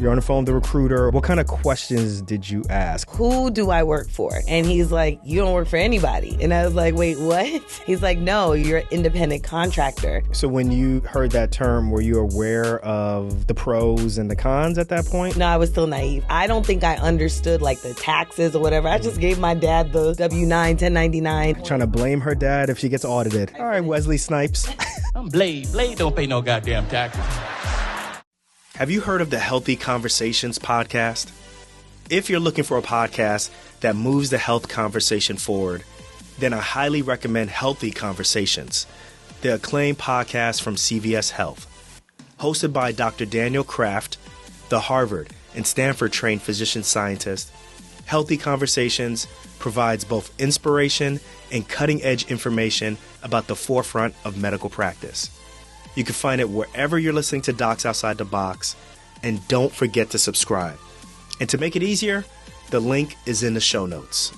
You're on the phone with the recruiter. What kind of questions did you ask? Who do I work for? And he's like, you don't work for anybody. And I was like, wait, what? He's like, no, you're an independent contractor. So when you heard that term, were you aware of the pros and the cons at that point? No, I was still naive. I don't think I understood like the taxes or whatever. I just gave my dad the W-9, 1099. Trying to blame her dad if she gets audited. All right, Wesley Snipes. I'm Blade. Blade don't pay no goddamn taxes. Have you heard of the Healthy Conversations podcast? If you're looking for a podcast that moves the health conversation forward, then I highly recommend Healthy Conversations, the acclaimed podcast from CVS Health. Hosted by Dr. Daniel Kraft, the Harvard and Stanford trained physician scientist, Healthy Conversations provides both inspiration and cutting-edge information about the forefront of medical practice. You can find it wherever you're listening to Docs Outside the Box, and don't forget to subscribe. And to make it easier, the link is in the show notes.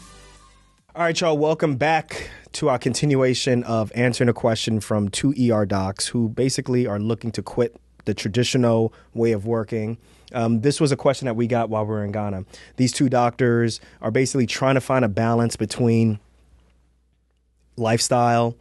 All right, y'all, welcome back to our continuation of answering a question from two ER docs who basically are looking to quit the traditional way of working. This was a question that we got while we were in Ghana. These two doctors are basically trying to find a balance between lifestyle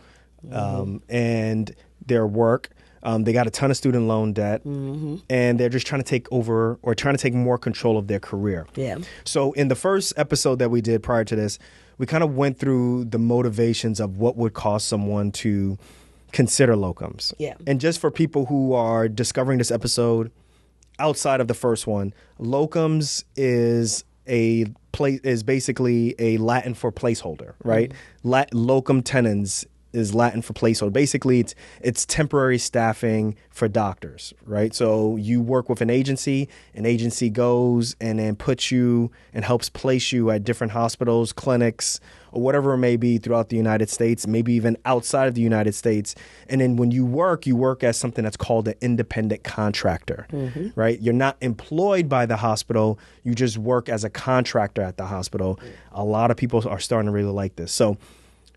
and their work. They got a ton of student loan debt, and they're just trying to take over or trying to take more control of their career. Yeah. So in the first episode that we did prior to this, we kind of went through the motivations of what would cause someone to consider locums. Yeah. And just for people who are discovering this episode outside of the first one, locums is basically a Latin for placeholder, right? Locum tenens is Latin for placeholder. Basically, it's temporary staffing for doctors, right? So you work with an agency goes and then puts you and helps place you at different hospitals, clinics, or whatever it may be throughout the United States, maybe even outside of the United States. And then when you work as something that's called an independent contractor, right? You're not employed by the hospital. You just work as a contractor at the hospital. A lot of people are starting to really like this. So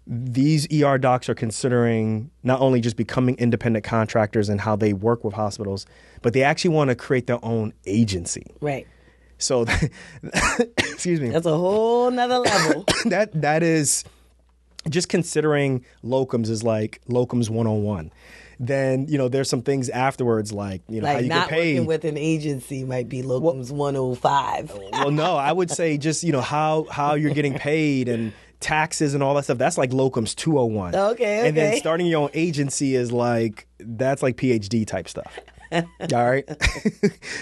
these ER docs are considering not only just becoming independent contractors and how they work with hospitals, but they actually want to create their own agency. Right. So, excuse me. That's a whole nother level. That is just considering locums is like locums 101. Then, there's some things afterwards like, like how you not get paid. Working with an agency might be locums 105. Well, no, I would say just, how you're getting paid and taxes and all that stuff. That's like locums 201. Okay. And then starting your own agency is that's like PhD type stuff. All right.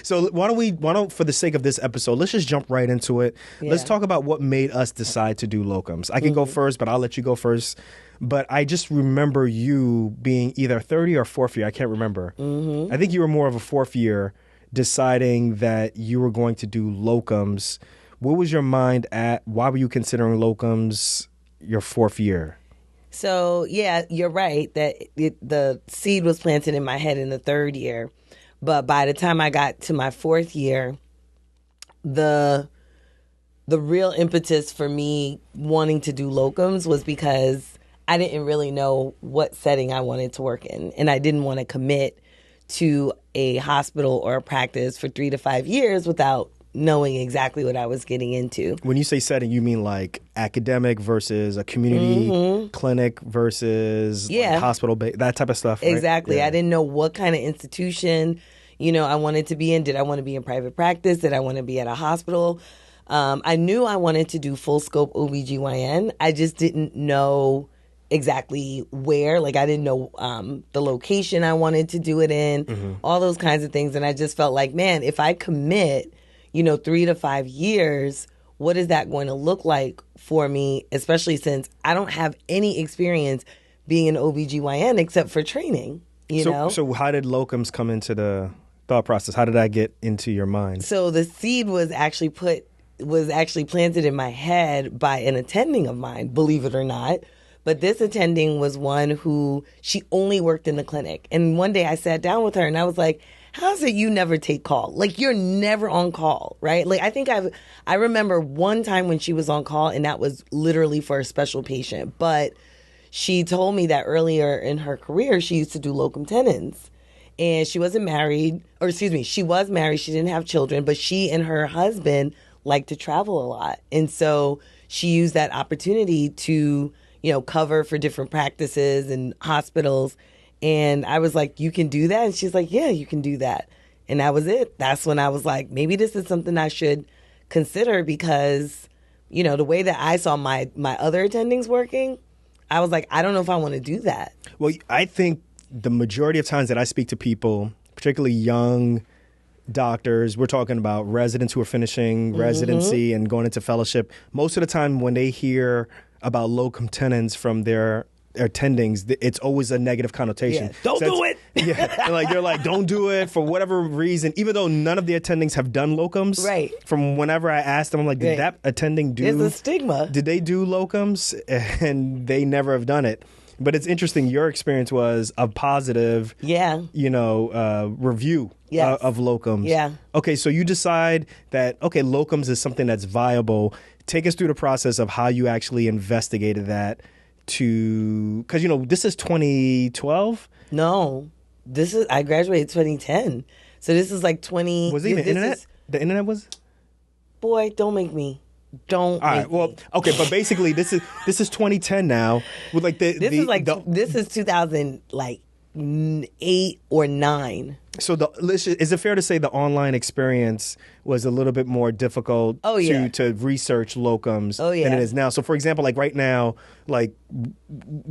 So why don't, for the sake of this episode, let's just jump right into it. Yeah. Let's talk about what made us decide to do locums. I can go first, but I'll let you go first. But I just remember you being either 30 or fourth year. I can't remember. I think you were more of a fourth year deciding that you were going to do locums. What was your mind at? Why were you considering locums your fourth year? So, yeah, you're right that the seed was planted in my head in the third year. But by the time I got to my fourth year, the real impetus for me wanting to do locums was because I didn't really know what setting I wanted to work in. And I didn't want to commit to a hospital or a practice for 3 to 5 years without knowing exactly what I was getting into. When you say setting, you mean like academic versus a community clinic versus like hospital, that type of stuff, right? Exactly. Yeah. I didn't know what kind of institution, I wanted to be in. Did I want to be in private practice? Did I want to be at a hospital? I knew I wanted to do full scope OBGYN. I just didn't know exactly where. Like I didn't know the location I wanted to do it in, all those kinds of things. And I just felt like, man, if I commit 3 to 5 years, what is that going to look like for me, especially since I don't have any experience being an OBGYN except for training, know? So how did locums come into the thought process? How did that get into your mind? So the seed was actually planted in my head by an attending of mine, believe it or not. But this attending was one who, she only worked in the clinic. And one day I sat down with her and I was like, how is it you never take call? Like, you're never on call, right? Like, I remember one time when she was on call, and that was literally for a special patient. But she told me that earlier in her career, she used to do locum tenens. And she wasn't married, or excuse me, she was married. She didn't have children, but she and her husband liked to travel a lot. And so she used that opportunity to, cover for different practices and hospitals. And I was like, you can do that? And she's like, yeah, you can do that. And that was it. That's when I was like, maybe this is something I should consider because, the way that I saw my other attendings working, I was like, I don't know if I want to do that. Well, I think the majority of times that I speak to people, particularly young doctors, we're talking about residents who are finishing residency and going into fellowship. Most of the time when they hear about locum tenens from their attendings, it's always a negative connotation. Yeah. Don't do it. Yeah. They're like, don't do it for whatever reason, even though none of the attendings have done locums. Right. From whenever I asked them, I'm like, did that attending do? There's a stigma. Did they do locums? And they never have done it. But it's interesting. Your experience was a positive, review of locums. Yeah. Okay, so you decide that, locums is something that's viable. Take us through the process of how you actually investigated that because, this is 2012? No, I graduated 2010. So this is like 20. Was it even internet? The internet was? Boy, don't make me. Don't. All right. Well, okay, but basically, this is 2010 now. With this is 2008 or 9. So is it fair to say the online experience was a little bit more difficult to research locums than it is now? So for example, like right now, like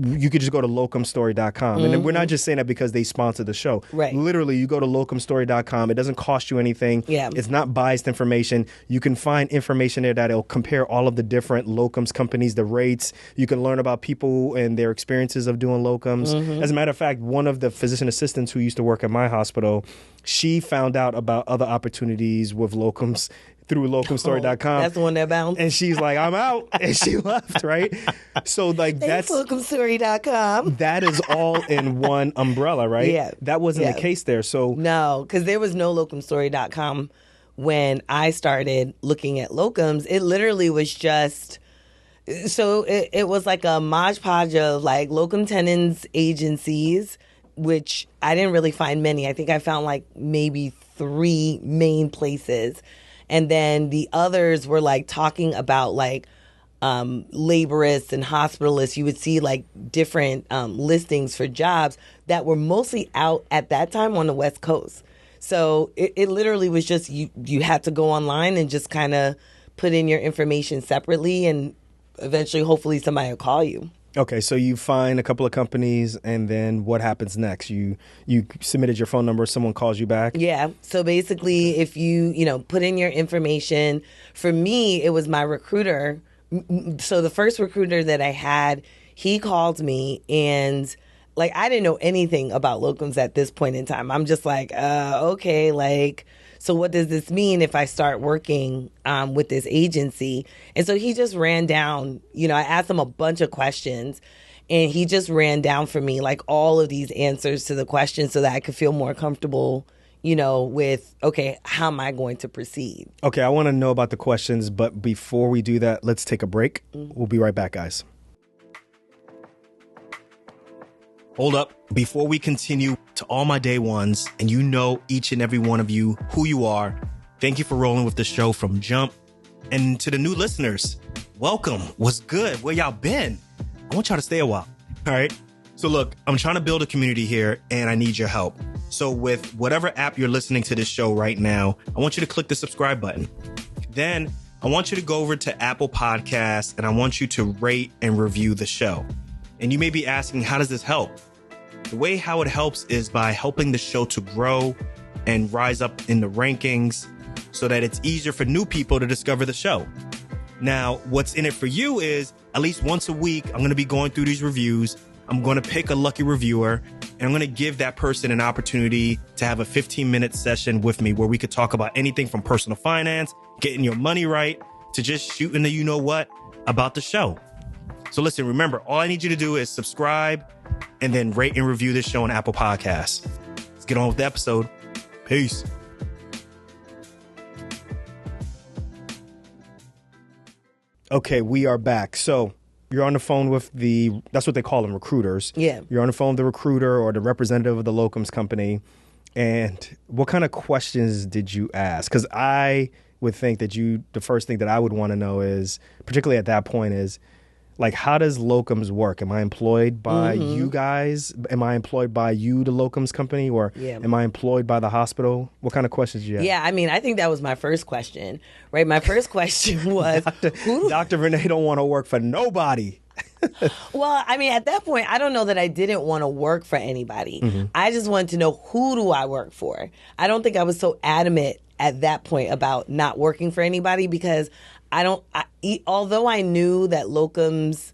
you could just go to locumstory.com. And we're not just saying that because they sponsor the show. Right. Literally, you go to locumstory.com. It doesn't cost you anything. Yeah. It's not biased information. You can find information there that'll compare all of the different locums companies, the rates. You can learn about people and their experiences of doing locums. As a matter of fact, one of the physician assistants who used to work at my hospital, she found out about other opportunities with locums through locumstory.com. That's the one that bounced. And she's like, I'm out. And she left, right? So that's locumstory.com. That is all in one umbrella, right? Yeah. That wasn't the case there. So no, because there was no locumstory.com when I started looking at locums. It literally was just... So it was like a modge podge of like locum tenens agencies, which I didn't really find many. I think I found like maybe 3 main places. And then the others were like talking about like laborists and hospitalists. You would see like different listings for jobs that were mostly out at that time on the West Coast. So it literally was just you had to go online and just kind of put in your information separately, and eventually hopefully somebody will call you. Okay, so you find a couple of companies, and then what happens next? You submitted your phone number, someone calls you back? Yeah, so basically if you put in your information, for me it was my recruiter. So the first recruiter that I had, he called me, and like I didn't know anything about locums at this point in time. I'm just like, okay, like, so what does this mean if I start working with this agency? And so he just ran down, I asked him a bunch of questions, and he just ran down for me like all of these answers to the questions so that I could feel more comfortable, with, okay, how am I going to proceed? Okay, I want to know about the questions, but before we do that, let's take a break. We'll be right back, guys. Hold up. Before we continue, to all my day ones, and each and every one of you who you are, thank you for rolling with the show from jump. And to the new listeners, welcome. What's good? Where y'all been? I want y'all to stay a while. All right. So look, I'm trying to build a community here, and I need your help. So with whatever app you're listening to this show right now, I want you to click the subscribe button. Then I want you to go over to Apple Podcasts, and I want you to rate and review the show. And you may be asking, how does this help? The way how it helps is by helping the show to grow and rise up in the rankings so that it's easier for new people to discover the show. Now, what's in it for you is at least once a week, I'm going to be going through these reviews. I'm going to pick a lucky reviewer, and I'm going to give that person an opportunity to have a 15-minute session with me where we could talk about anything from personal finance, getting your money right, to just shooting the you-know-what about the show. So listen, remember, all I need you to do is subscribe and then rate and review this show on Apple Podcasts. Let's get on with the episode. Peace. Okay, we are back. So you're on the phone with that's what they call them, recruiters. Yeah. You're on the phone with the recruiter or the representative of the locums company. And what kind of questions did you ask? Because I would think that the first thing that I would want to know is, particularly at that point, is like, how does locums work? Am I employed by you guys? Am I employed by you, the locums company? Or am I employed by the hospital? What kind of questions did you ask? Yeah, I mean, I think that was my first question, right? My first question was, Dr. Renee don't want to work for nobody. Well, I mean, at that point, I don't know that I didn't want to work for anybody. I just wanted to know, who do I work for? I don't think I was so adamant at that point about not working for anybody, because although I knew that locums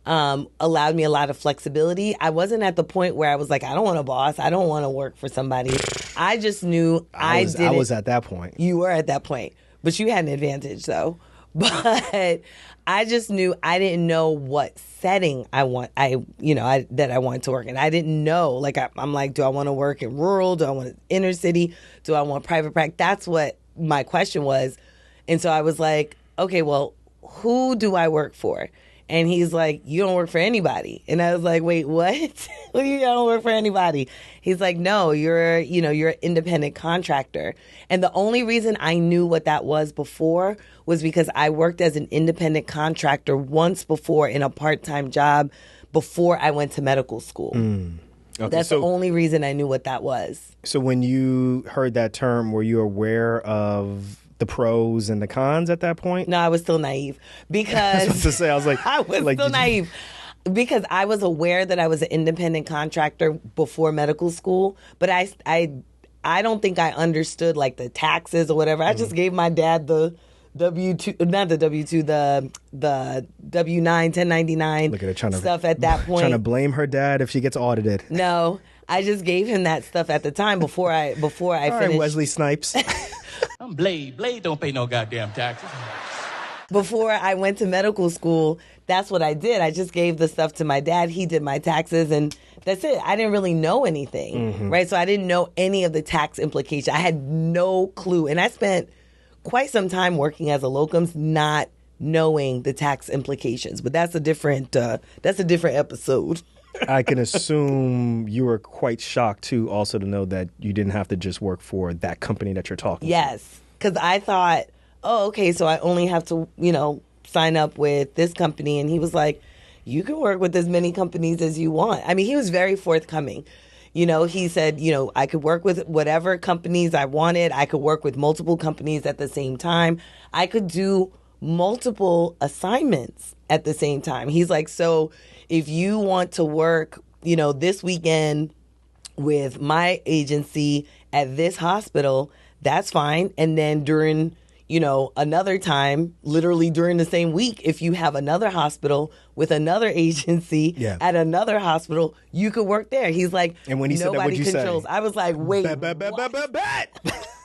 allowed me a lot of flexibility, I wasn't at the point where I was like, I don't want a boss. I don't want to work for somebody. I just knew I was at that point. You were at that point, but you had an advantage though. But I just knew I didn't know what setting that I wanted to work in. I didn't know. Like, I'm like, do I want to work in rural? Do I want inner city? Do I want private practice? That's what my question was. And so I was like, okay, well, who do I work for? And he's like, you don't work for anybody. And I was like, wait, what? You don't work for anybody. He's like, no, you're an independent contractor. And the only reason I knew what that was before was because I worked as an independent contractor once before in a part-time job before I went to medical school. Okay, that's the only reason I knew what that was. So when you heard that term, were you aware of the pros and the cons at that point? No, I was still naive because I was like, I was still naive because I was aware that I was an independent contractor before medical school, but I don't think I understood like the taxes or whatever. I just gave my dad the W-2, not the W-2, the W-9, 1099 Look at her stuff at that point. Trying to blame her dad if she gets audited. No, I just gave him that stuff at the time before I All finished. right, Wesley Snipes. I'm Blade. Blade don't pay no goddamn taxes. Before I went to medical school, that's what I did. I just gave the stuff to my dad. He did my taxes, and that's it. I didn't really know anything, right? So I didn't know any of the tax implications. I had no clue. And I spent quite some time working as a locums not knowing the tax implications. But that's a different episode. I can assume you were quite shocked, too, also to know that you didn't have to just work for that company that you're talking to. Yes, because I thought, oh, okay, so I only have to, sign up with this company. And he was like, you can work with as many companies as you want. I mean, he was very forthcoming. He said, I could work with whatever companies I wanted. I could work with multiple companies at the same time. I could do multiple assignments at the same time. He's like, so if you want to work, this weekend with my agency at this hospital, that's fine. And then during, another time, literally during the same week, if you have another hospital with another agency at another hospital, you could work there. He's like, and when he said that, what'd you controls. Say? I was like, wait, what? I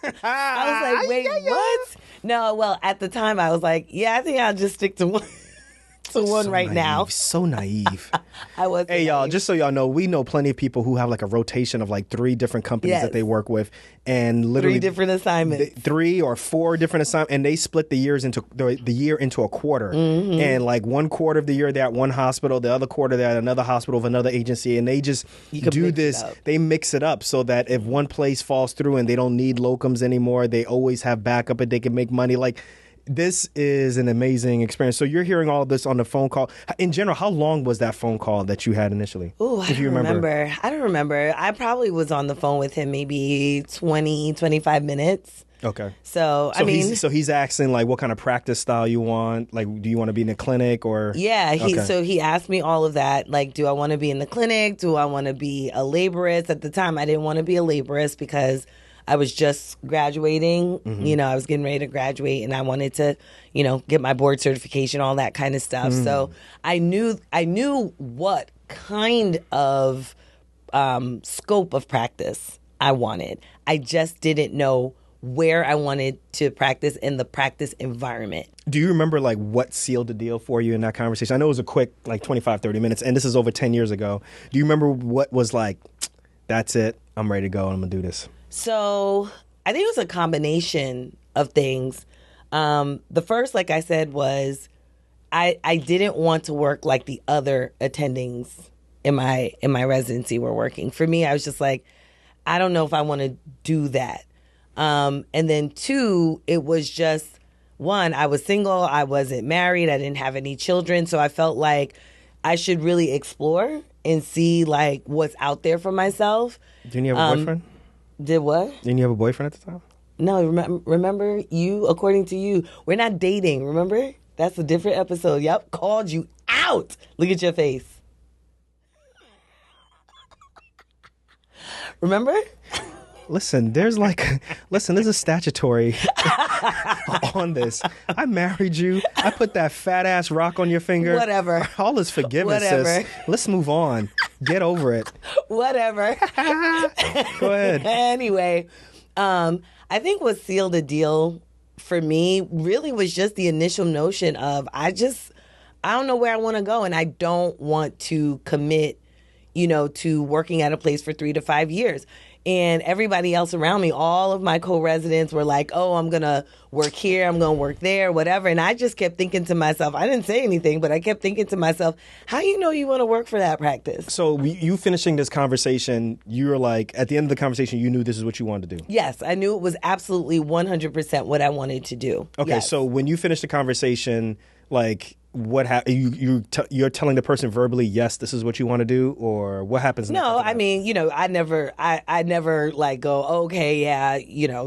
was like, wait, what? No, well, at the time, I was like, yeah, I think I'll just stick to one. Now. So naive. I was. Hey, y'all, just so y'all know, we know plenty of people who have like a rotation of like 3 different companies that they work with, and literally 3 different assignments, 3 or 4 different assignments, and they split the years into the year into a quarter. And like one quarter of the year they're at one hospital, the other quarter they're at another hospital of another agency, and they just do this. They mix it up so that if one place falls through and they don't need locums anymore, they always have backup and they can make money. Like, this is an amazing experience. So you're hearing all of this on the phone call. In general, how long was that phone call that you had initially? Oh, I don't remember. I don't remember. I probably was on the phone with him maybe 20, 25 minutes. Okay. So I mean, he's asking like what kind of practice style you want. Like, do you want to be in the clinic or? Yeah. So he asked me all of that. Like, do I want to be in the clinic? Do I want to be a laborist? At the time, I didn't want to be a laborist because I was just graduating. I was getting ready to graduate, and I wanted to, get my board certification, all that kind of stuff. So I knew what kind of scope of practice I wanted. I just didn't know where I wanted to practice in the practice environment. Do you remember like what sealed the deal for you in that conversation? I know it was a quick like 25, 30 minutes, and this is over 10 years ago. Do you remember what was like, that's it, I'm ready to go and I'm going to do this? So I think it was a combination of things. The first, like I said, was I didn't want to work like the other attendings in my residency were working. For me, I was just like, I don't know if I want to do that. And then 2, it was just, 1, I was single, I wasn't married, I didn't have any children, so I felt like I should really explore and see like what's out there for myself. Didn't you have a boyfriend? Did what? Didn't you have a boyfriend at the time? No, remember you, according to you, we're not dating, remember? That's a different episode. Yep, called you out. Look at your face. Remember? Listen, there's a statutory on this. I married you. I put that fat ass rock on your finger. Whatever. All is forgiven, sis. Let's move on. Get over it. Whatever. Go ahead. Anyway, I think what sealed the deal for me really was just the initial notion of I don't know where I want to go, and I don't want to commit, to working at a place for 3 to 5 years. And everybody else around me, all of my co-residents were like, oh, I'm going to work here, I'm going to work there, whatever. And I just kept thinking to myself, I didn't say anything, but I kept thinking to myself, how you know you want to work for that practice? So you finishing this conversation, you were like, at the end of the conversation, you knew this is what you wanted to do. Yes, I knew it was absolutely 100% what I wanted to do. Okay, yes. So when you finished the conversation, like, what happened? You're telling the person verbally, yes, this is what you want to do, or what happens? No, I mean, I never like go, okay, yeah,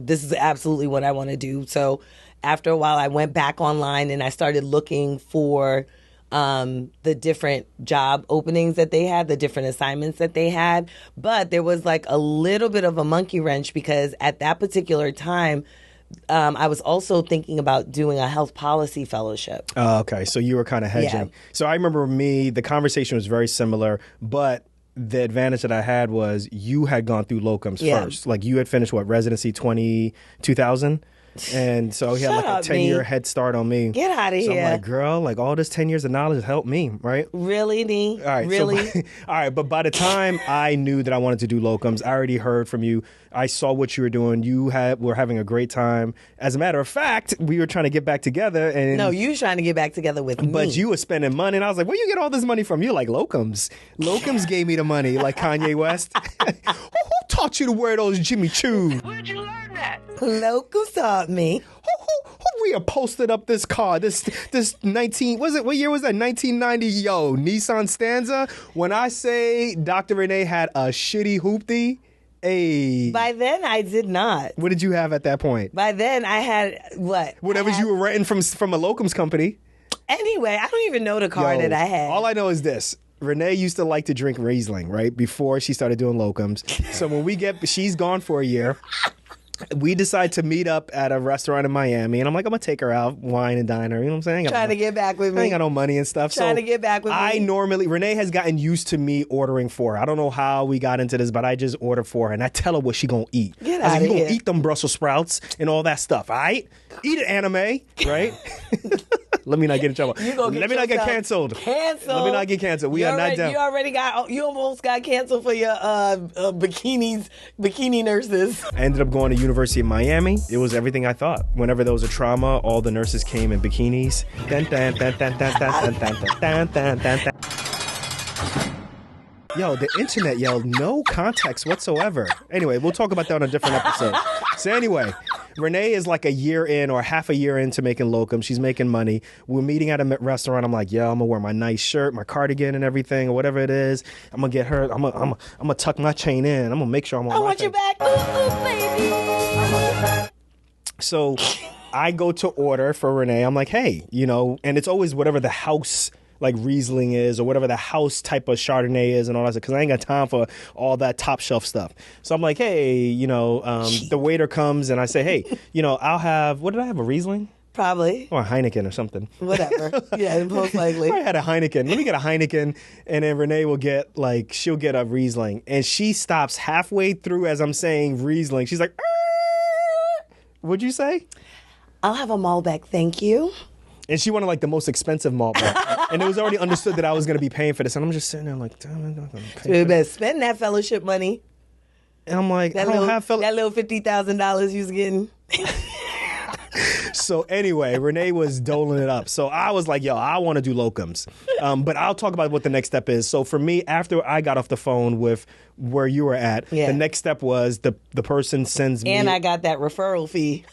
this is absolutely what I want to do. So after a while, I went back online and I started looking for the different job openings that they had, the different assignments that they had. But there was like a little bit of a monkey wrench because at that particular time, I was also thinking about doing a health policy fellowship. Oh, okay. So you were kind of hedging. Yeah. So I remember the conversation was very similar, but the advantage that I had was you had gone through locums first. Like you had finished, residency 2000? And so he had like a 10-year head start on me. Get out of here. So I'm like, girl, like all this 10 years of knowledge helped me, right? Really, Nee? All right. Really? All right. But by the time I knew that I wanted to do locums, I already heard from you. I saw what you were doing. You were having a great time. As a matter of fact, we were trying to get back together. And no, you were trying to get back together with me. But you were spending money. And I was like, where you get all this money from? You're like, locums. Locums gave me the money, like Kanye West. Who taught you to wear those Jimmy Choos? Where'd you learn that? Locums taught me. We have posted up this car, this 19, what year was that? 1990, Nissan Stanza. When I say Dr. Renee had a shitty hoopty, hey. By then, I did not. What did you have at that point? By then, I had what? Whatever you were renting from a locums company. Anyway, I don't even know the car that I had. All I know is this. Renee used to like to drink Riesling, right? Before she started doing locums. So when she's gone for a year. We decide to meet up at a restaurant in Miami, and I'm like, I'm going to take her out, wine and dine her. You know what I'm saying? Trying to get back with me. I ain't got no money and stuff. Trying to get back with me. Renee has gotten used to me ordering for her. I don't know how we got into this, but I just order for her, and I tell her what she going to eat. Get out of here. You going to eat them Brussels sprouts and all that stuff, all right? Eat it, anime, right? Let me not get in trouble. Let me not get canceled. Let me not get canceled. We are not done. You almost got canceled for your bikini nurses. I ended up going to University of Miami. It was everything I thought. Whenever there was a trauma, all the nurses came in bikinis. Yo, the internet, no context whatsoever. Anyway, we'll talk about that on a different episode. So anyway, Renee is like a year in or half a year into making locum. She's making money. We're meeting at a restaurant. I'm like, I'm going to wear my nice shirt, my cardigan and everything or whatever it is. I'm going to get her. I'm going to tuck my chain in. I'm going to make sure I'm on I want you back. Ooh, baby. So I go to order for Renee. I'm like, hey, and it's always whatever the house like Riesling is or whatever the house type of Chardonnay is and all that stuff because I ain't got time for all that top shelf stuff. So I'm like, hey, the waiter comes and I say, hey, I'll have, what did I have, a Riesling? Probably. Or a Heineken or something. Whatever. Yeah, most likely. I had a Heineken. Let me get a Heineken and then Renee will get she'll get a Riesling. And she stops halfway through as I'm saying Riesling. She's like, what'd you say? I'll have a Malbec, thank you. And she wanted the most expensive malt and it was already understood that I was going to be paying for this. And I'm just sitting there like, damn, I'm not going to pay. You better spend that fellowship money. And I'm like, that little $50,000 you was getting. So anyway, Renee was doling it up. So I was like, yo, I want to do locums. But I'll talk about what the next step is. So for me, after I got off the phone with where you were at, the next step was the person sends me. And I got that referral fee.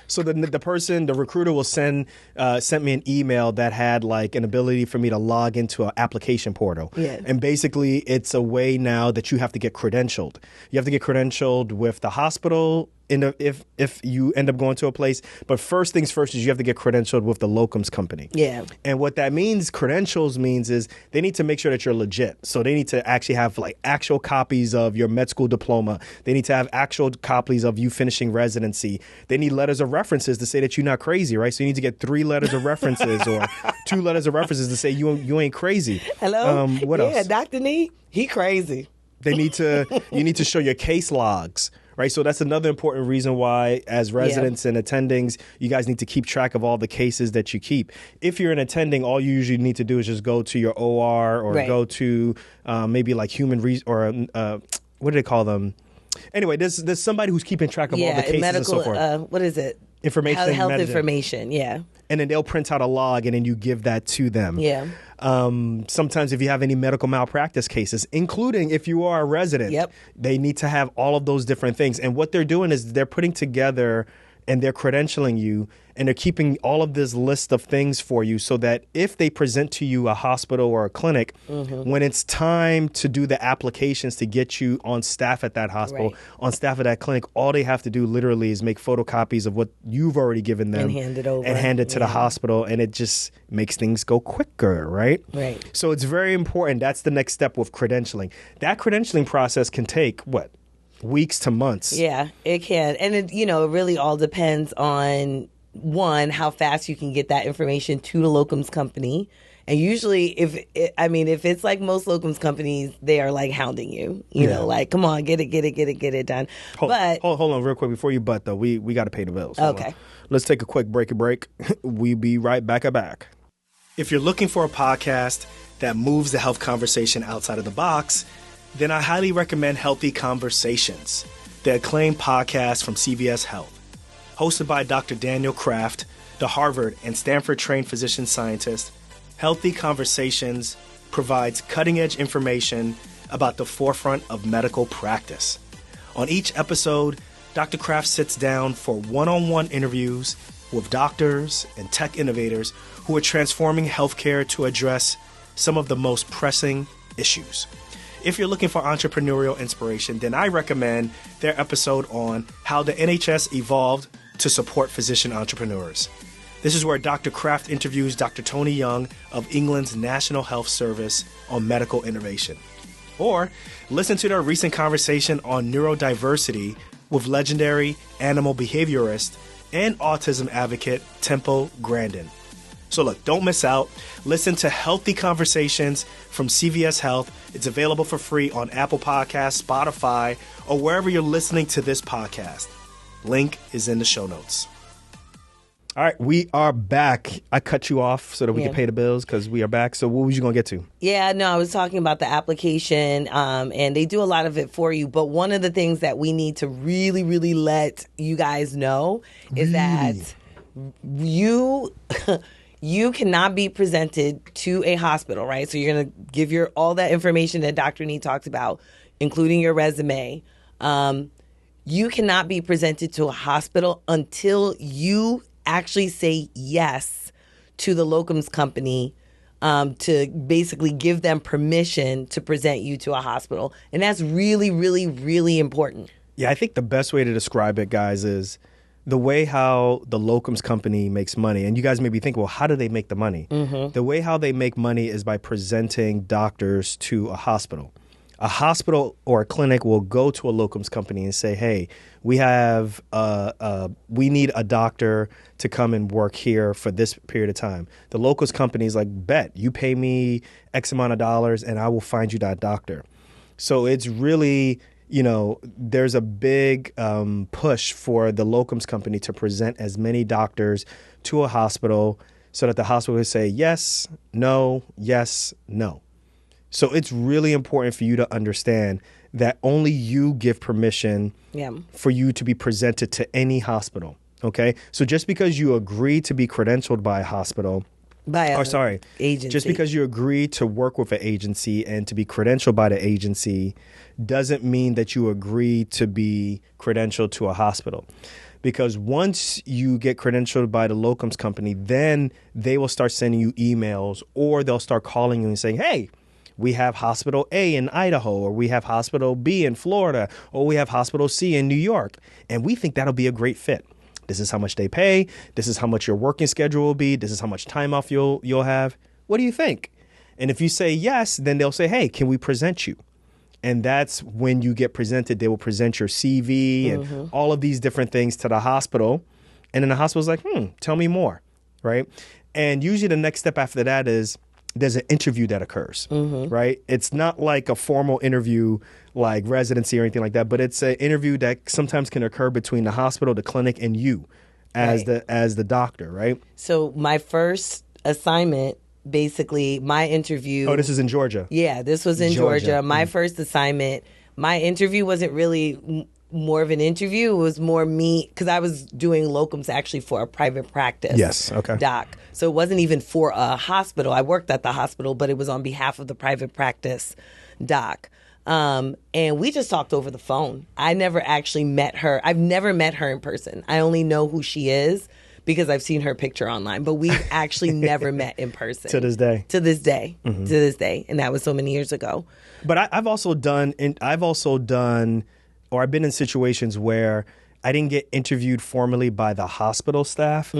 So the recruiter sent me an email that had like an ability for me to log into an application portal. Yeah. And basically it's a way now that you have to get credentialed. You have to get credentialed with the hospital if you end up going to a place. But first things first is you have to get credentialed with the locums company. Yeah. And what that means, credentials means, is they need to make sure that you're legit. So they need to actually have like actual copies of your med school diploma. They need to have actual copies of you finishing residency. They need letters of references to say that you're not crazy, right? So you need to get 3 letters of references or 2 letters of references to say you ain't crazy. Hello? What else? Yeah, Dr. Nee, he crazy. You need to show your case logs. Right. So that's another important reason why, as residents and attendings, you guys need to keep track of all the cases that you keep. If you're an attending, all you usually need to do is just go to your OR or go to maybe like human or what do they call them? Anyway, there's somebody who's keeping track of all the cases medical, and so forth. What is it? Information. Health information. Yeah. And then they'll print out a log and then you give that to them. Yeah. Sometimes if you have any medical malpractice cases, including if you are a resident, they need to have all of those different things. And what they're doing is they're putting together and they're credentialing you and they're keeping all of this list of things for you so that if they present to you a hospital or a clinic, when it's time to do the applications to get you on staff at that hospital, on staff at that clinic, all they have to do literally is make photocopies of what you've already given them and hand it over and hand it to the hospital. And it just makes things go quicker, right? Right. So it's very important. That's the next step with credentialing. That credentialing process can take weeks to months. Yeah, it can. And it really all depends on, one, how fast you can get that information to the locums company. And usually if it's like most locums companies, they are like hounding you, you know, like, come on, get it done. Hold on real quick before you butt though. We got to pay the bills. Okay. Let's take a quick break. We'll be right back. If you're looking for a podcast that moves the health conversation outside of the box, then I highly recommend Healthy Conversations, the acclaimed podcast from CVS Health. Hosted by Dr. Daniel Kraft, the Harvard and Stanford-trained physician scientist, Healthy Conversations provides cutting-edge information about the forefront of medical practice. On each episode, Dr. Kraft sits down for one-on-one interviews with doctors and tech innovators who are transforming healthcare to address some of the most pressing issues. If you're looking for entrepreneurial inspiration, then I recommend their episode on how the NHS evolved to support physician entrepreneurs. This is where Dr. Kraft interviews Dr. Tony Young of England's National Health Service on medical innovation. Or listen to their recent conversation on neurodiversity with legendary animal behaviorist and autism advocate Temple Grandin. So look, don't miss out. Listen to Healthy Conversations from CVS Health. It's available for free on Apple Podcasts, Spotify, or wherever you're listening to this podcast. Link is in the show notes. All right, we are back. I cut you off so that we can pay the bills because we are back. So what was you going to get to? Yeah, no, I was talking about the application, and they do a lot of it for you. But one of the things that we need to really, really let you guys know is that you cannot be presented to a hospital, right? So you're going to give all that information that Dr. Nee talked about, including your resume. You cannot be presented to a hospital until you actually say yes to the locums company to basically give them permission to present you to a hospital. And that's really, really, really important. Yeah, I think the best way to describe it, guys, is the way how the locums company makes money. And you guys may be thinking, well, how do they make the money? Mm-hmm. The way how they make money is by presenting doctors to a hospital. A hospital or a clinic will go to a locums company and say, hey, we need a doctor to come and work here for this period of time. The locums company is like, bet, you pay me X amount of dollars and I will find you that doctor. So it's really, there's a big push for the locums company to present as many doctors to a hospital so that the hospital will say yes, no, yes, no. So it's really important for you to understand that only you give permission for you to be presented to any hospital. Okay. So just because you agree to be credentialed by a hospital, agency. just because you agree to work with an agency and to be credentialed by the agency doesn't mean that you agree to be credentialed to a hospital. Because once you get credentialed by the locums company, then they will start sending you emails, or they'll start calling you and saying, hey, we have hospital A in Idaho, or we have hospital B in Florida, or we have hospital C in New York, and we think that'll be a great fit. This is how much they pay. This is how much your working schedule will be. This is how much time off you'll have. What do you think? And if you say yes, then they'll say, hey, can we present you? And that's when you get presented. They will present your CV and all of these different things to the hospital. And then the hospital's like, tell me more, right? And usually the next step after that is there's an interview that occurs, right? It's not like a formal interview like residency or anything like that, but it's an interview that sometimes can occur between the hospital, the clinic, and you as the doctor, right? So my first assignment, basically my interview. Oh, this is in Georgia. Yeah, this was in Georgia. My first assignment, my interview wasn't really more of an interview. It was more me, because I was doing locums actually for a private practice. Yes, okay. Doc. So it wasn't even for a hospital. I worked at the hospital, but it was on behalf of the private practice doc. And we just talked over the phone. I never actually met her. I've never met her in person. I only know who she is because I've seen her picture online, but we've actually never met in person. To this day. To this day. To this day. And that was so many years ago. But I've been in situations where I didn't get interviewed formally by the hospital staff.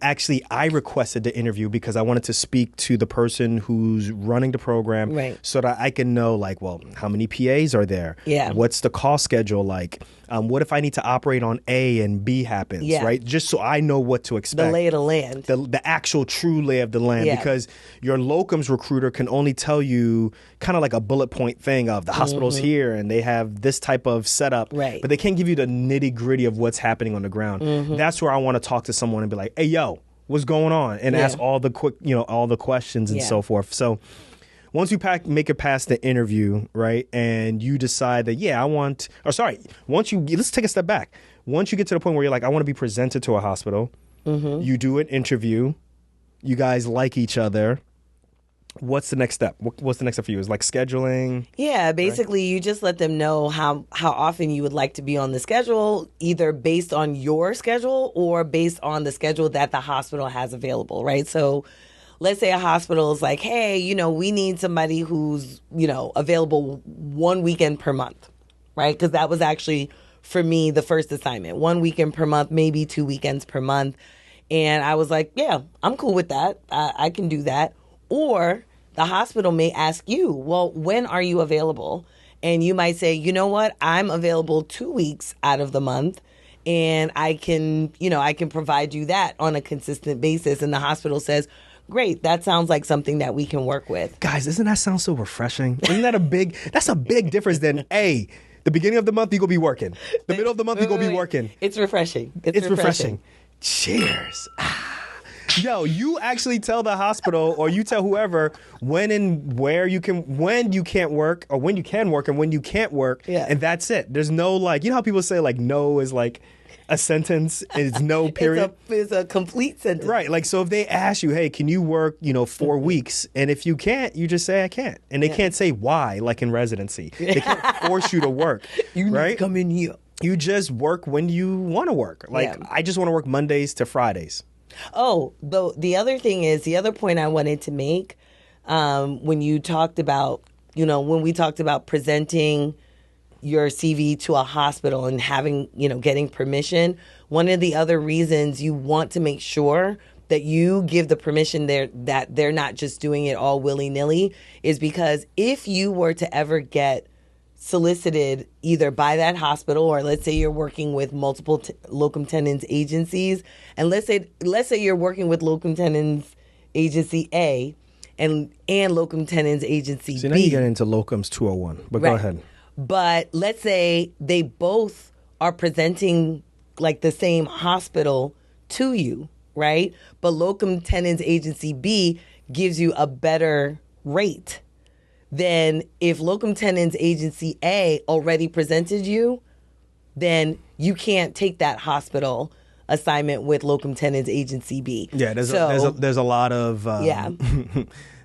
Actually, I requested the interview because I wanted to speak to the person who's running the program, so that I can know, like, well, how many PAs are there? Yeah. What's the call schedule like? What if I need to operate on A and B happens, right? Just so I know what to expect. The lay of the land. The actual true lay of the land, because your locums recruiter can only tell you kind of like a bullet point thing of the hospital's here and they have this type of setup, but they can't give you the nitty gritty of what's happening on the ground. That's where I want to talk to someone and be like, hey, yo, what's going on? And ask all the all the questions and so forth. So once you make it past the interview, right, and you decide that, let's take a step back. Once you get to the point where you're like, I want to be presented to a hospital, you do an interview, you guys like each other. What's the next step? What's the next step for you? Is like scheduling? Yeah, basically you just let them know how often you would like to be on the schedule, either based on your schedule or based on the schedule that the hospital has available, right? So let's say a hospital is like, hey, we need somebody who's, available one weekend per month, right? Because that was actually, for me, the first assignment. 1 weekend per month, maybe 2 weekends per month. And I was like, yeah, I'm cool with that. I can do that. Or the hospital may ask you, well, when are you available? And you might say, you know what? I'm available 2 weeks out of the month. And I can provide you that on a consistent basis. And the hospital says, great, that sounds like something that we can work with. Guys, doesn't that sound so refreshing? Isn't that that's a big difference than, the beginning of the month, you're going to be working. The middle of the month, you're going to be working. It's refreshing. It's refreshing. Cheers. Yo, you actually tell the hospital or you tell whoever when and where when you can't work, or when you can work and when you can't work. Yeah. And that's it. There's no how people say no is like a sentence, it's no period. It's a complete sentence. Right. So if they ask you, hey, can you work, 4 weeks? And if you can't, you just say I can't. And they can't say why, like in residency. They can't force you to work. You need to come in here. You just work when you want to work. I just want to work Mondays to Fridays. Oh, the other thing is, the other point I wanted to make, when you talked about, when we talked about presenting your CV to a hospital and having, getting permission, one of the other reasons you want to make sure that you give the permission there, that they're not just doing it all willy-nilly, is because if you were to ever get solicited either by that hospital, or let's say you're working with multiple locum tenens agencies, and let's say you're working with locum tenens agency A and locum tenens agency B. So now you get into locums 201, but go ahead. But let's say they both are presenting like the same hospital to you, right? But locum tenens agency B gives you a better rate. Then if locum tenens agency A already presented you, then you can't take that hospital assignment with locum tenens agency B. Yeah, there's a lot of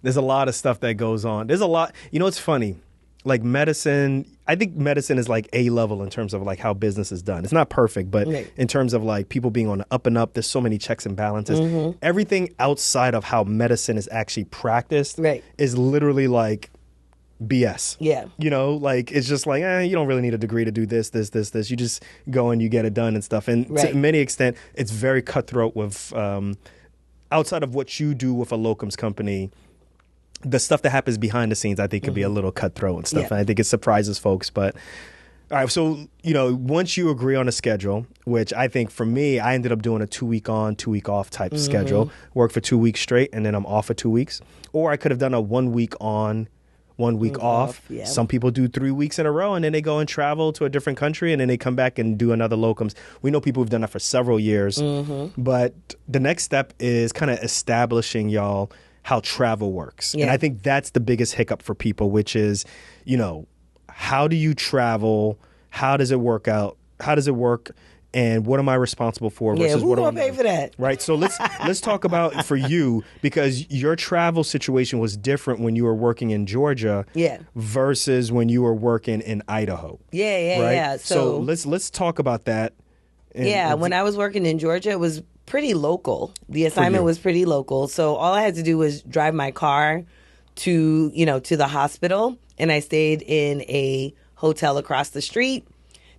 there's a lot of stuff that goes on. There's a lot. You know, it's funny. Like medicine, I think medicine is like A level in terms of like how business is done. It's not perfect, but in terms of like people being on the up and up, there's so many checks and balances. Everything outside of how medicine is actually practiced is literally like BS. Yeah. You know, like it's just like, you don't really need a degree to do this. You just go and you get it done and stuff. And to many extent, it's very cutthroat with outside of what you do with a locums company. The stuff that happens behind the scenes, I think, could be a little cutthroat and stuff. And I think it surprises folks. But all right, so, you know, once you agree on a schedule, which I think for me, I ended up doing a 2-week on, 2-week off type schedule, work for 2 weeks straight, and then I'm off for 2 weeks. Or I could have done a 1 week on, 1 week off. Yeah. Some people do 3 weeks in a row, and then they go and travel to a different country, and then they come back and do another locums. We know people who've done that for several years. But the next step is kind of establishing, y'all, how travel works. And I think that's the biggest hiccup for people, which is, you know, how do you travel? How does it work out? How does it work? And what am I responsible for versus what am I gonna pay for that? Right. So let's talk about for you, because your travel situation was different when you were working in Georgia versus when you were working in Idaho. Yeah. So let's talk about that. When I was working in Georgia, it was pretty local. The assignment was pretty local. So all I had to do was drive my car to the hospital, and I stayed in a hotel across the street.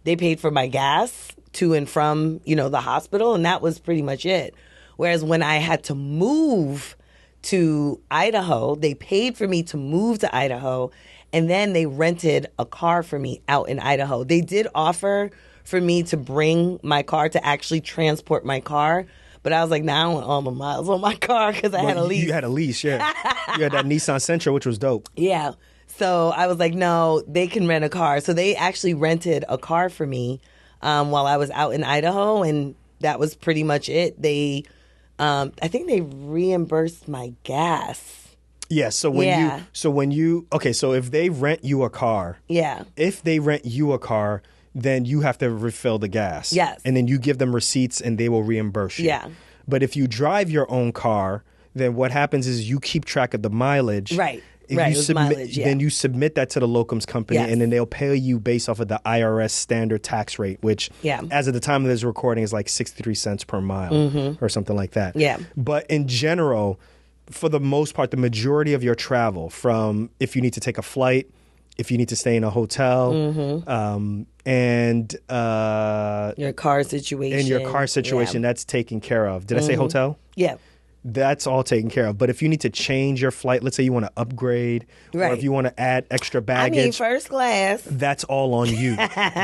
They paid for my gas to and from, the hospital, and that was pretty much it. Whereas when I had to move to Idaho, they paid for me to move to Idaho, and then they rented a car for me out in Idaho. They did offer for me to bring my car, to actually transport my car. But I was like, I don't want all the miles on my car because I had a lease. You had a lease, yeah. You had that Nissan Sentra, which was dope. Yeah. So I was like, no, they can rent a car. So they actually rented a car for me while I was out in Idaho, and that was pretty much it. They, I think they reimbursed my gas. Yeah. So if they rent you a car, then you have to refill the gas. Yes. And then you give them receipts and they will reimburse you. Yeah. But if you drive your own car, then what happens is you keep track of the mileage. Right. Mileage, Then you submit that to the locums company, and then they'll pay you based off of the IRS standard tax rate, which as of the time of this recording is like 63 cents per mile or something like that. Yeah. But in general, for the most part, the majority of your travel, from if you need to take a flight, if you need to stay in a hotel, and your car situation, that's taken care of. Did I say hotel? Yeah. That's all taken care of. But if you need to change your flight, let's say you want to upgrade, or if you want to add extra baggage, first class, that's all on you.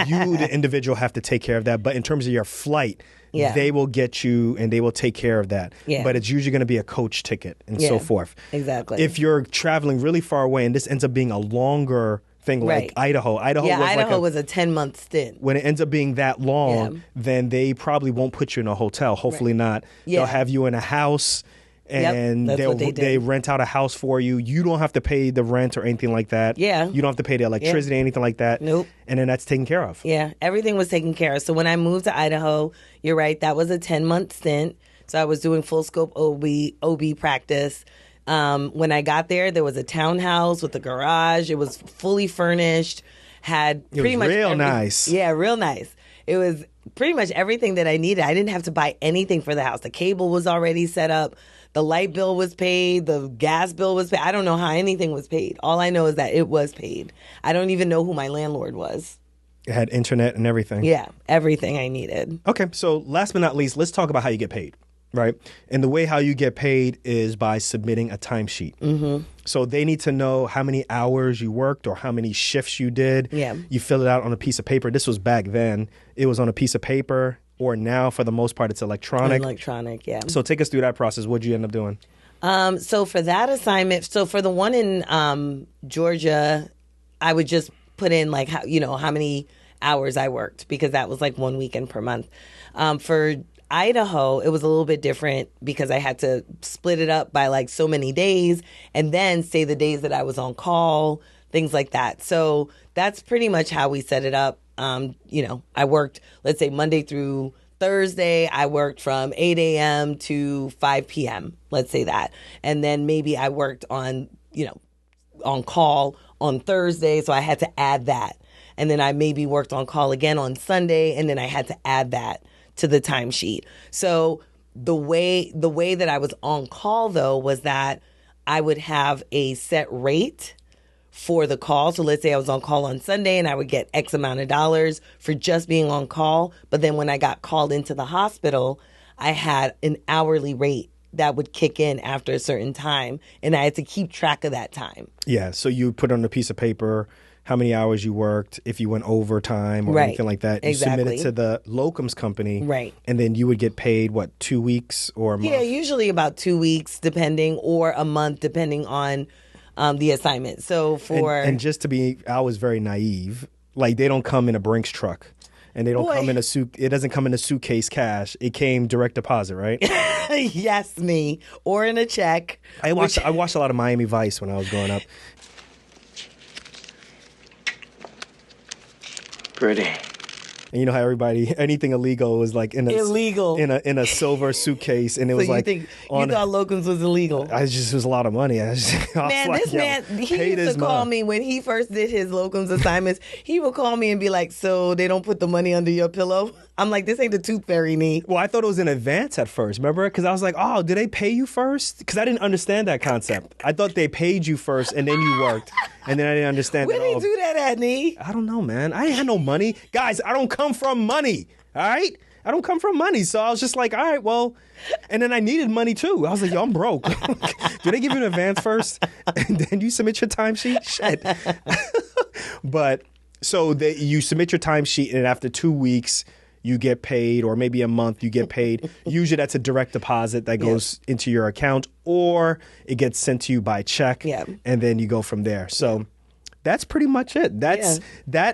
You, the individual, have to take care of that. But in terms of your flight, they will get you and they will take care of that. Yeah. But it's usually going to be a coach ticket and so forth. Exactly. If you're traveling really far away and this ends up being a longer thing, like Idaho was a 10-month stint. When it ends up being that long, then they probably won't put you in a hotel. Hopefully not. They'll have you in a house, and they rent out a house for you. You don't have to pay the rent or anything like that. Yeah. You don't have to pay the electricity or anything like that. Nope. And then that's taken care of. Yeah, everything was taken care of. So when I moved to Idaho, you're right, that was a 10-month stint. So I was doing full scope OB practice. When I got there was a townhouse with a garage. It was fully furnished. Had pretty much real nice. Yeah, real nice. It was pretty much everything that I needed. I didn't have to buy anything for the house. The cable was already set up. The light bill was paid. The gas bill was paid. I don't know how anything was paid. All I know is that it was paid. I don't even know who my landlord was. It had internet and everything. Yeah, everything I needed. Okay, so last but not least, let's talk about how you get paid. Right. And the way how you get paid is by submitting a timesheet. So they need to know how many hours you worked or how many shifts you did. Yeah. You fill it out on a piece of paper. This was back then. It was on a piece of paper, or now for the most part it's electronic. Yeah. So take us through that process. What did you end up doing? So for that assignment, for the one in Georgia, I would just put in like how many hours I worked, because that was like 1 weekend per month. For Idaho, it was a little bit different because I had to split it up by like so many days and then say the days that I was on call, things like that. So that's pretty much how we set it up. I worked, let's say, Monday through Thursday, I worked from 8 a.m. to 5 p.m., let's say that. And then maybe I worked on, on call on Thursday, so I had to add that. And then I maybe worked on call again on Sunday, and then I had to add that to the timesheet. So the way that I was on call, though, was that I would have a set rate for the call. So let's say I was on call on Sunday and I would get X amount of dollars for just being on call. But then when I got called into the hospital, I had an hourly rate that would kick in after a certain time. And I had to keep track of that time. Yeah. So you put on a piece of paper how many hours you worked, if you went overtime or anything like that. You submit it to the locums company. Right. And then you would get paid, 2 weeks or a month? Yeah, usually about 2 weeks, depending, or a month, depending on the assignment. So and just to be, I was very naive. Like, they don't come in a Brinks truck, and they don't come in it doesn't come in a suitcase cash. It came direct deposit, right? Yes, me, or in a check. I watched a lot of Miami Vice when I was growing up. Pretty. And you know how anything illegal was like in a silver suitcase, and it was like you thought locums was illegal? It was a lot of money. This man, he used to call me when he first did his locums assignments. He would call me and be like, "So they don't put the money under your pillow?" I'm like, "This ain't the tooth fairy, Nee." Well, I thought it was in advance at first, remember? Because I was like, "Oh, did they pay you first?" Because I didn't understand that concept. I thought they paid you first and then you worked, and then I didn't understand. Where did he do that at, Nee? I don't know, man. I ain't had no money, guys. I don't come from money. All right, I don't come from money, so I was just like, all right, well. And then I needed money too. I was like, yo, I'm broke. Do they give you an advance first, and then you submit your timesheet? Shit. But so you submit your timesheet, and after 2 weeks, you get paid, or maybe a month you get paid. Usually that's a direct deposit that goes into your account, or it gets sent to you by check, and then you go from there. So that's pretty much it. That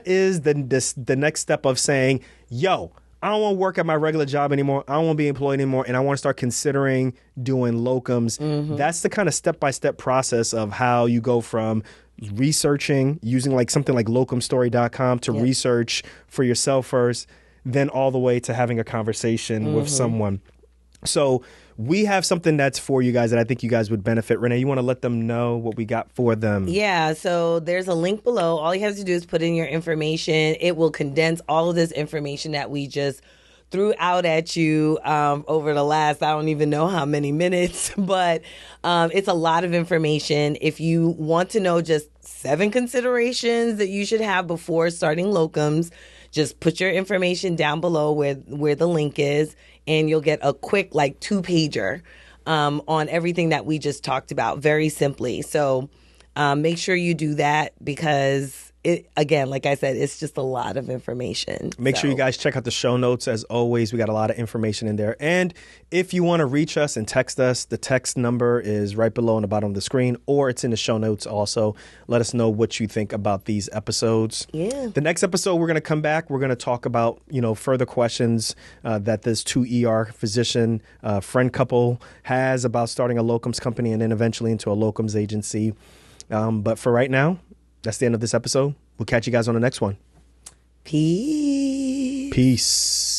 is the next step of saying, yo, I don't want to work at my regular job anymore. I don't want to be employed anymore, and I want to start considering doing locums. Mm-hmm. That's the kind of step-by-step process of how you go from researching, using like something like locumstory.com to research for yourself first, then all the way to having a conversation with someone. So we have something that's for you guys that I think you guys would benefit. Renee, you want to let them know what we got for them? Yeah, so there's a link below. All you have to do is put in your information. It will condense all of this information that we just threw out at you over the last, I don't even know how many minutes, but it's a lot of information. If you want to know just 7 considerations that you should have before starting locums, just put your information down below where the link is, and you'll get a quick 2-pager on everything that we just talked about very simply. So make sure you do that, because again, like I said, it's just a lot of information. Make sure you guys check out the show notes. As always, we got a lot of information in there. And if you want to reach us and text us, the text number is right below on the bottom of the screen, or it's in the show notes also. Let us know what you think about these episodes. Yeah. The next episode, we're going to come back. We're going to talk about, further questions that this 2 ER physician friend couple has about starting a locums company and then eventually into a locums agency. But for right now, that's the end of this episode. We'll catch you guys on the next one. Peace. Peace.